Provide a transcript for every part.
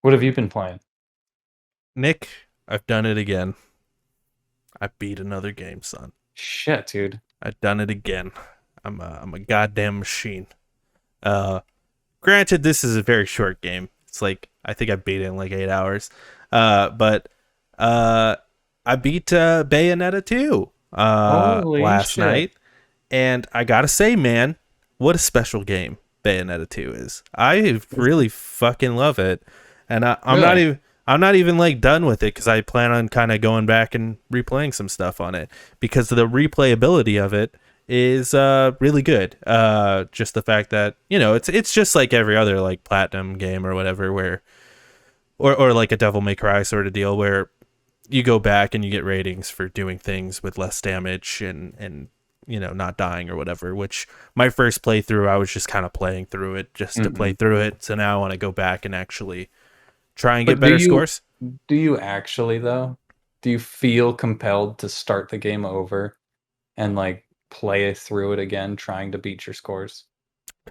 What have you been playing? Nick, I've done it again. I beat another game, son. Shit, dude. I've done it again. I'm a goddamn machine. Uh, Granted, this is a very short game. It's like I think I beat it in like 8 hours. But uh, I beat Bayonetta 2 Holy last shit. night, and I gotta say, man, what a special game Bayonetta 2 is. I Is it really fucking love it, and I'm not really? even. I'm not even like done with it because I plan on kind of going back and replaying some stuff on it because the replayability of it is really good. Just the fact that it's just like every other like platinum game or whatever, where or like a Devil May Cry sort of deal where you go back and you get ratings for doing things with less damage and not dying or whatever. Which my first playthrough, I was just kind of playing through it just to play Mm-mm. through it. So now I want to go back and actually try and get But do better you scores. do you actually though? Do you feel compelled to start the game over and like play through it again, trying to beat your scores?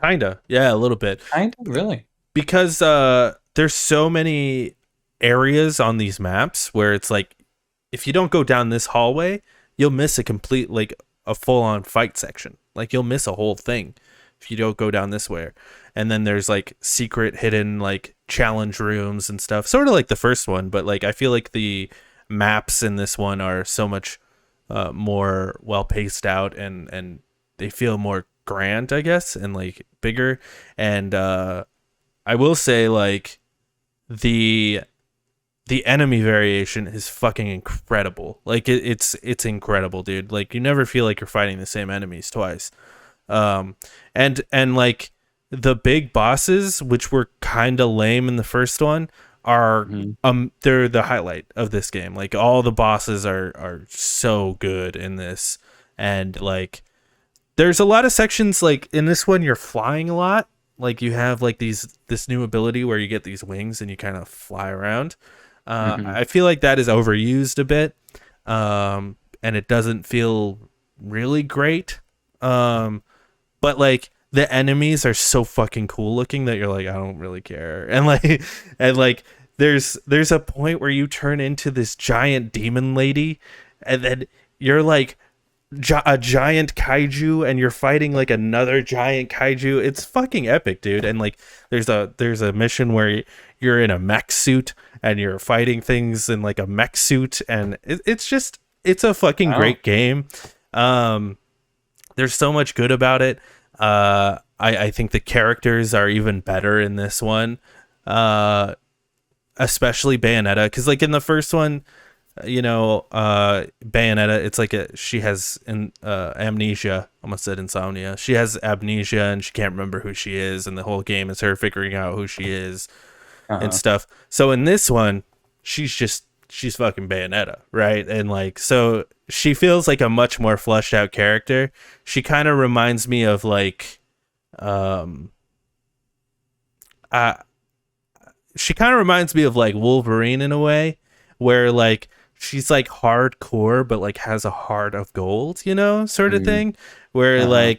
Kinda, yeah, a little bit Kind of, really. because there's so many areas on these maps where it's like if you don't go down this hallway, you'll miss a complete like a full on fight section. Like you'll miss a whole thing if you don't go down this way. And then there's like secret hidden like challenge rooms and stuff. Sort of like the first one, but like I feel like the maps in this one are so much more well paced out and they feel more grand, I guess, and like bigger. And I will say like the the enemy variation is fucking incredible. Like it's incredible, dude. Like you never feel like you're fighting the same enemies twice. Um, and like the big bosses, which were kind of lame in the first one, are Hmm. they're the highlight of this game. Like all the bosses are so good in this, and like there's a lot of sections like in this one you're flying a lot. Like you have like this new ability where you get these wings and you kind of fly around. Hmm. I feel like that is overused a bit, and it doesn't feel really great. Um, but like the enemies are so fucking cool looking that you're like I don't really care. And like there's a point where you turn into this giant demon lady, and then you're like a giant kaiju and you're fighting like another giant kaiju. It's fucking epic, dude. And like there's a mission where you're in a mech suit and you're fighting things in like a mech suit, and it's a fucking Wow. great game. um there's so much good about it. I think the characters are even better in this one, uh especially Bayonetta, because like in the first one, Bayonetta, it's like she has amnesia. Almost said insomnia. She has amnesia and she can't remember who she is, and the whole game is her figuring out who she is and Uh-huh. stuff. So in this one, she's fucking Bayonetta, right? And like so she feels like a much more fleshed out character. She kind of reminds me of like um uh she kind of reminds me of like Wolverine in a way, where like she's like hardcore but like has a heart of gold, sort of Mm. thing. Where Uh-huh.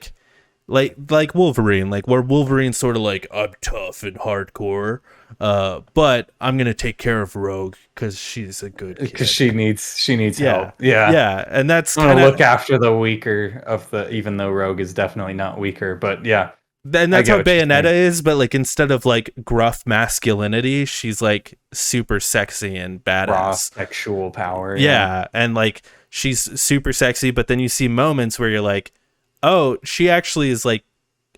like Wolverine, like where Wolverine's sort of like I'm tough and hardcore, but I'm gonna take care of Rogue because she's a good Because kid. she needs Yeah, help. Yeah. yeah, and that's I'm gonna kind look of after the weaker of the, even though Rogue is definitely not weaker, but yeah, and I that's get how what you're Bayonetta saying. is, but like instead of like gruff masculinity, she's like super sexy and Raw badass. sexual power, yeah. Yeah, and like she's super sexy, but then you see moments where you're like, "Oh, she actually is like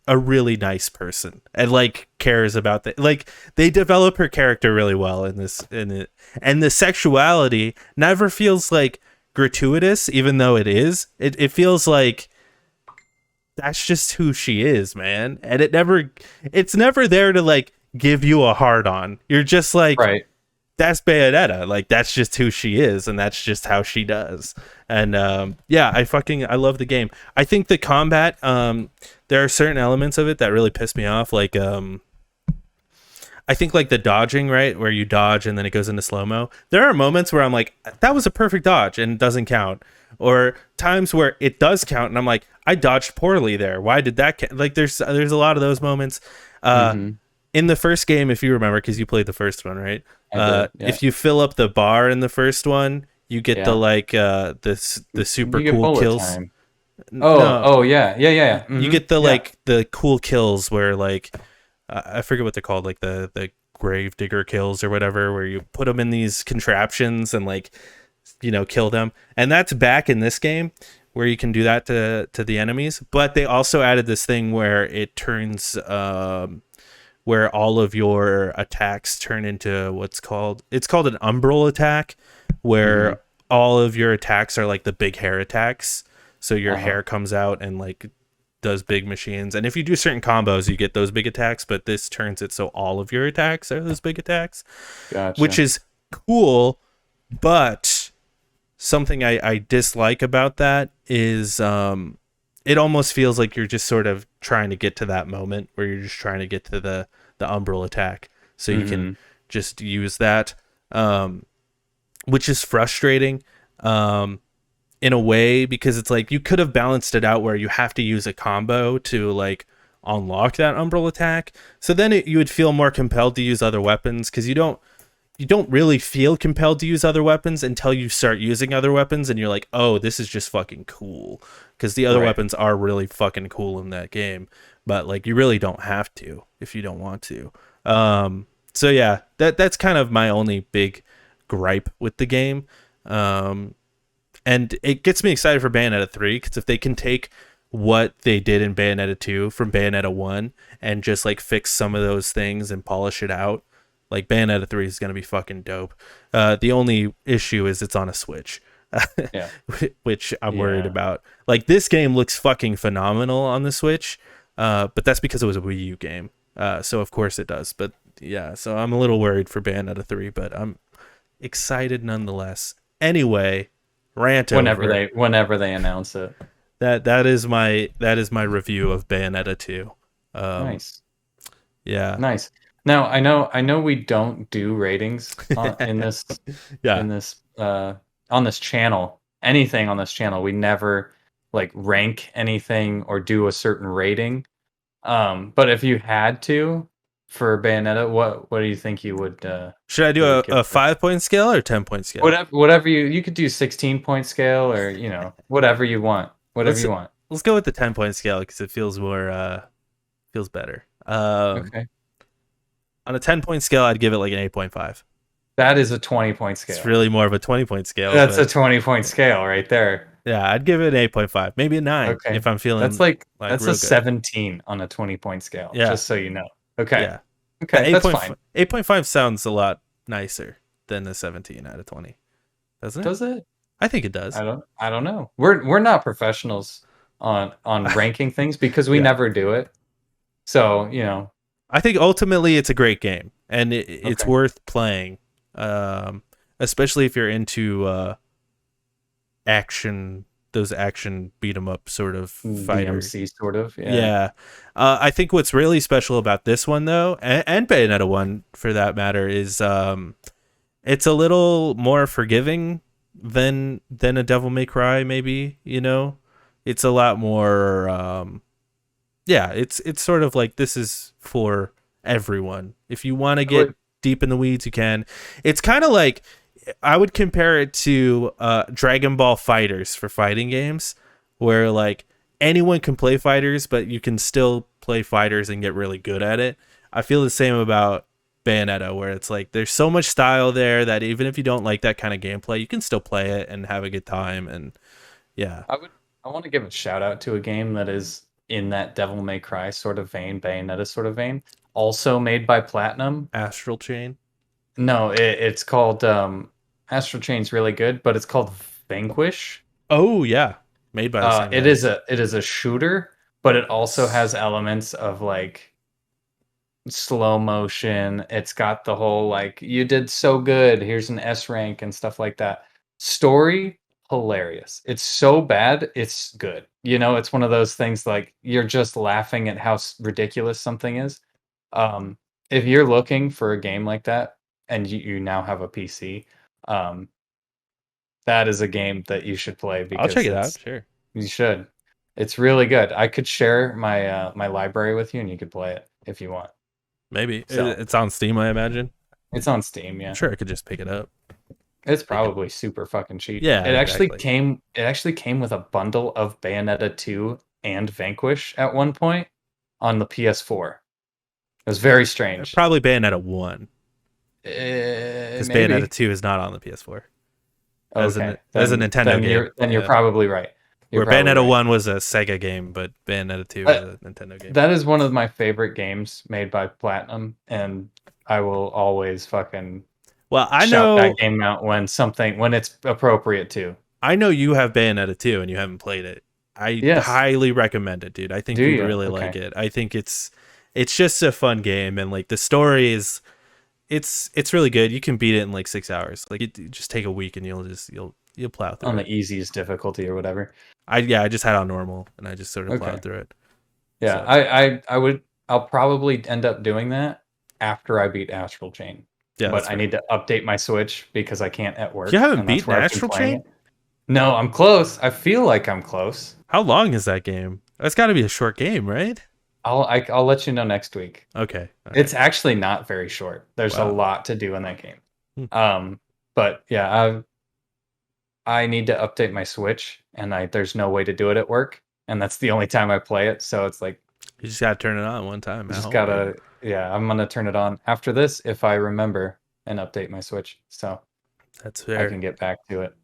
a really nice person and like cares about that." Like they develop her character really well in it. And the sexuality never feels like gratuitous even though it is. It feels like that's just who she is, man. And it's never there to like give you a hard on. You're just like Right. that's Bayonetta. Like that's just who she is, and that's just how she does. And yeah, I love the game. I think the combat, there are certain elements of it that really piss me off. Like I think like the dodging, right, where you dodge and then it goes into slow mo. There are moments where I'm like, that was a perfect dodge and it doesn't count. Or times where it does count and I'm like, I dodged poorly there. Why did that count? Like there's a lot of those moments. Uh, Mm-hmm. in the first game, if you remember, because you played the first one, right? I did. Yeah. If you fill up the bar in the first one, you get the Yeah. like the super You get cool bullet kills. time. Oh, No, oh yeah. Yeah, yeah, yeah. you get the Yeah. like the cool kills where like I forget what they're called, like the grave digger kills or whatever, where you put them in these contraptions and like kill them, and that's back in this game where you can do that to the enemies. But they also added this thing where it turns where all of your attacks turn into it's called an umbral attack, Mm-hmm. where all of your attacks are like the big hair attacks. So your Uh-huh. hair comes out and like does big machines. And if you do certain combos, you get those big attacks, but this turns it so all of your attacks are those big attacks, which Gotcha. is cool. But something I dislike about that is it almost feels like you're just sort of trying to get to that moment where you're just trying to get to the umbral attack so you can Mm-hmm. just use that, um, which is frustrating, um, in a way, because it's like you could have balanced it out where you have to use a combo to like unlock that umbral attack. So then you would feel more compelled to use other weapons, because you don't really feel compelled to use other weapons until you start using other weapons and you're like, oh, this is just fucking cool, because the other Right. weapons are really fucking cool in that game. But like you really don't have to if you don't want to. So yeah, that's kind of my only big gripe with the game. um and it gets me excited for Bayonetta 3, because if they can take what they did in Bayonetta 2 from Bayonetta 1 and just like fix some of those things and polish it out, like Bayonetta 3 is going to be fucking dope. The only issue is it's on a Switch, Yeah. which I'm worried Yeah. about. Like this game looks fucking phenomenal on the Switch, but that's because it was a Wii U game. So of course it does. But yeah, so I'm a little worried for Bayonetta 3, but I'm excited nonetheless. Anyway, rant over. Whenever they announce it. That is my review of Bayonetta 2. Um, Nice. yeah. Nice. Now, I know we don't do ratings Yeah. in this on this channel. Anything on this channel. We never like rank anything or do a certain rating. But if you had to for Bayonetta, what do you think Should I do you would give a it? 5 point scale or 10 point scale? Whatever you could do 16-point scale or, whatever you want. Whatever Let's you want. let's go with the 10 point scale because it feels more feels better. Okay. On a 10 point scale, I'd give it like an 8.5. That is a 20-point It's scale. really more of a 20 point scale, That's a but 20-point scale right there. yeah, I'd give it an 8.5, maybe a 9 Okay. if I'm That's feeling like like that's a real good. 17 on a 20-point scale, Yeah, just so you know. Okay. yeah. The Okay, that's fine. 8.5 sounds a lot nicer than the 17 out of 20, doesn't it? Does it? I think it does. I don't know. We're not professionals on ranking things because we Yeah. never do it. So, I think ultimately it's a great game and it's okay. worth playing, um, especially if you're into action, those action beat 'em up sort of fighter. DMC sort of, yeah. Yeah. I think what's really special about this one, though, and Bayonetta 1 for that matter, is it's a little more forgiving than a Devil May Cry, maybe, It's a lot more yeah, it's sort of like this is for everyone. If you want to I get would deep in the weeds, you can. It's kind of like I would compare it to Dragon Ball Fighters for fighting games, where like anyone can play fighters, but you can still play fighters and get really good at it. I feel the same about Bayonetta, where it's like there's so much style there that even if you don't like that kind of gameplay, you can still play it and have a good time. And yeah, I would I want to give a shout out to a game that is in that Devil May Cry sort of vein, Bayonetta sort of vein, also made by Platinum. Astral Chain. No, it's called Astral Chain's really good, but it's called Vanquish. Oh yeah, made by the same It is guys. a shooter, but it also has elements of like slow motion. It's got the whole like you did so good, here's an S rank and stuff like that. Story hilarious. It's so bad, it's good. It's one of those things like you're just laughing at how ridiculous something is. Um, if you're looking for a game like that and you now have a PC, um, that is a game that you should play I'll check because it out. it's Sure. you should. It's really good. I could share my library with you and you could play it if you want. Maybe So it's on Steam, I imagine. it's on Steam. I'm Yeah, sure I could just pick it up. it's Take it. probably super fucking cheap. Yeah, It actually exactly. came. It actually came with a bundle of Bayonetta 2 and Vanquish at one point on the PS4. It was very strange. Probably Bayonetta 1 because Bayonetta Maybe. 2 is not on the PS4 Okay, as a then Nintendo game. you're Yeah. probably right. You're Where probably Bayonetta right. 1 was a Sega game, but Bayonetta 2 is Uh, a Nintendo game. that is one of my favorite games made by Platinum, and I will always fucking Well, shout that game out when it's appropriate to. I know you have Bayonetta 2 and you haven't played it. I Yes. highly recommend it, dude. I Do think you'd you? really like Okay. it. I think it's just a fun game and like the story is it's really good. You can beat it in like 6 hours. Like you just take a week and you'll plow through On the it. easiest difficulty or whatever. I just had it on normal and I just sort of Okay. plowed through it. Yeah, So, I'll probably end up doing that after I beat Astral Chain. yeah, But that's I fair. need to update my Switch because I can't at You work, haven't and that's beaten where I've been Astral playing Chain? it. No, I'm close. I feel like I'm close. How long is that game? That's got to be a short game, right? I'll let you know next week. Okay. It's Okay. actually not very short. There's a Wow. lot to do in that game. Hmm. But yeah, I need to update my Switch, and there's no way to do it at work, and that's the only time I play it. So it's like You just got to turn it on one time I at just home, dude. gotta, yeah, I'm gonna turn it on after this if I remember and update my Switch, so That's I fair. can get back to it.